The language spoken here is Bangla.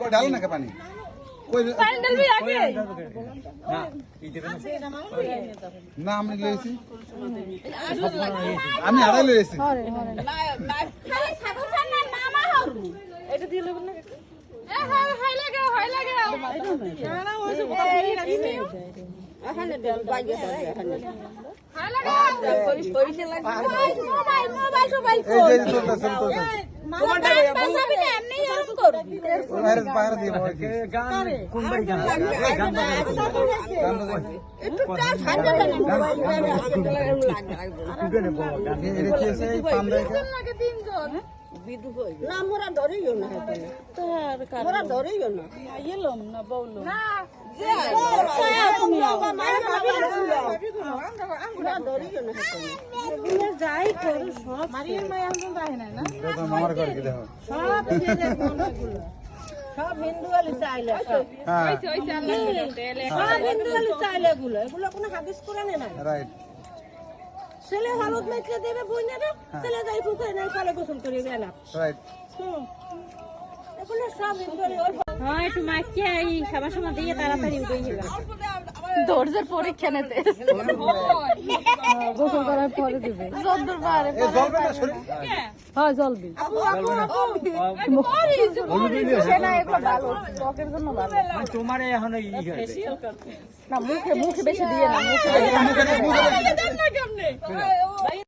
डालो ना पानी না আমি লইছি আমি আড়াই লইছি এটা দিয়ে লব না এখানে দেন বাইরে এখানে না মোরা ধরেইও না মোরা ধরেইও না এলাম না বললো যাই করো সব মারিয়ে মায়া যায় না না মামার ঘর কি দেখো সব হিন্দু আলি চাইলে সব হিন্দু আলি চাইলে এগুলো কোনো হাদিস কোরআনে নাই রাইট ছেলে হলুদ মেখে দেবে বইনেরা ছেলে যাই পুকুরে নাই কলে গোসল করে গেলাম রাইট এগুলো সব হিন্দু আলি হ্যাঁ একটু মাখিয়ে এই সবার সময় দিয়ে তাড়াতাড়ি উঠে গেল ধৈর্যের পরীক্ষা নিতে গোসল করার পরে দিবে যদ্দূর পারে হ্যাঁ জল দিন ত্বকের জন্য ভালো তোমার এখন না মুখে বেশি দিয়ে না মুখে